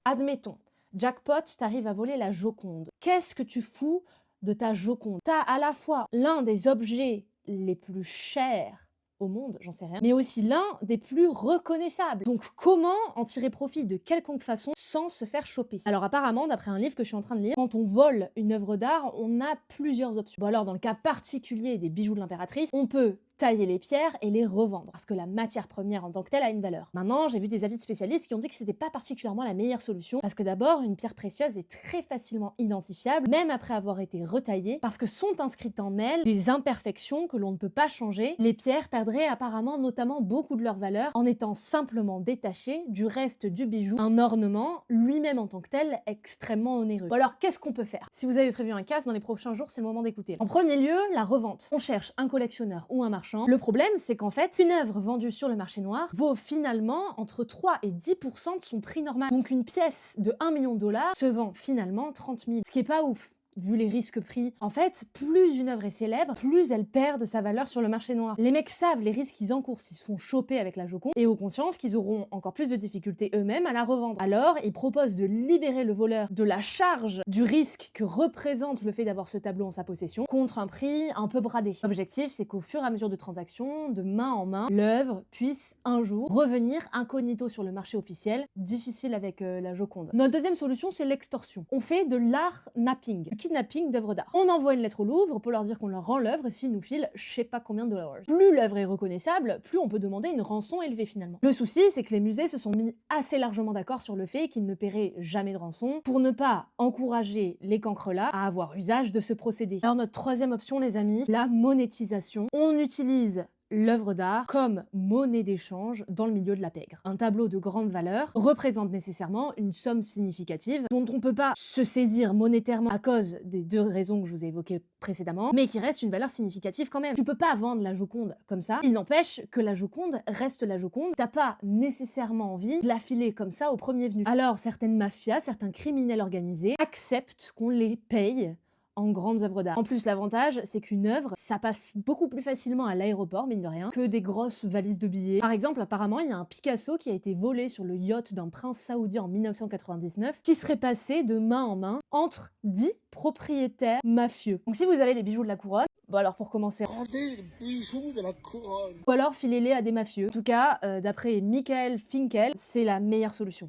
Admettons, jackpot, t'arrives à voler la Joconde. Qu'est-ce que tu fous de ta Joconde? T'as à la fois l'un des objets les plus chers au monde, j'en sais rien, mais aussi l'un des plus reconnaissables. Donc comment en tirer profit de quelconque façon sans se faire choper? Alors apparemment, d'après un livre que je suis en train de lire, quand on vole une œuvre d'art, on a plusieurs options. Bon alors dans le cas particulier des bijoux de l'impératrice, on peut tailler les pierres et les revendre, parce que la matière première en tant que telle a une valeur. Maintenant, j'ai vu des avis de spécialistes qui ont dit que c'était pas particulièrement la meilleure solution, parce que d'abord, une pierre précieuse est très facilement identifiable, même après avoir été retaillée, parce que sont inscrites en elle des imperfections que l'on ne peut pas changer. Les pierres perdraient apparemment notamment beaucoup de leur valeur en étant simplement détachées du reste du bijou, un ornement lui-même en tant que tel extrêmement onéreux. Bon alors, qu'est-ce qu'on peut faire? Si vous avez prévu un casse dans les prochains jours, c'est le moment d'écouter. En premier lieu, la revente. On cherche un collectionneur ou un marchand. Le problème, c'est qu'en fait, une œuvre vendue sur le marché noir vaut finalement entre 3 et 10% de son prix normal. Donc une pièce de 1 million de dollars se vend finalement 30 000, ce qui est pas ouf. Vu les risques pris. En fait, plus une œuvre est célèbre, plus elle perd de sa valeur sur le marché noir. Les mecs savent les risques qu'ils encourent s'ils se font choper avec la Joconde et ont conscience qu'ils auront encore plus de difficultés eux-mêmes à la revendre. Alors, ils proposent de libérer le voleur de la charge du risque que représente le fait d'avoir ce tableau en sa possession contre un prix un peu bradé. L'objectif, c'est qu'au fur et à mesure de transactions, de main en main, l'œuvre puisse un jour revenir incognito sur le marché officiel. Difficile avec la Joconde. Notre deuxième solution, c'est l'extorsion. On fait de l'art napping. Kidnapping d'œuvres d'art. On envoie une lettre au Louvre pour leur dire qu'on leur rend l'œuvre s'ils nous filent je sais pas combien de dollars. Plus l'œuvre est reconnaissable, plus on peut demander une rançon élevée finalement. Le souci, c'est que les musées se sont mis assez largement d'accord sur le fait qu'ils ne paieraient jamais de rançon pour ne pas encourager les cancrelats à avoir usage de ce procédé. Alors notre troisième option, les amis, la monétisation. On utilise l'œuvre d'art comme monnaie d'échange dans le milieu de la pègre. Un tableau de grande valeur représente nécessairement une somme significative dont on ne peut pas se saisir monétairement à cause des deux raisons que je vous ai évoquées précédemment, mais qui reste une valeur significative quand même. Tu peux pas vendre la Joconde comme ça. Il n'empêche que la Joconde reste la Joconde. T'as pas nécessairement envie de la filer comme ça au premier venu. Alors certaines mafias, certains criminels organisés acceptent qu'on les paye en grandes œuvres d'art. En plus, l'avantage, c'est qu'une œuvre, ça passe beaucoup plus facilement à l'aéroport, mine de rien, que des grosses valises de billets. Par exemple, apparemment, il y a un Picasso qui a été volé sur le yacht d'un prince saoudien en 1999, qui serait passé de main en main entre 10 propriétaires mafieux. Donc si vous avez les bijoux de la couronne, bon alors pour commencer, Rendez les bijoux de la couronne. ou alors filez-les à des mafieux. En tout cas, d'après Michael Finkel, c'est la meilleure solution.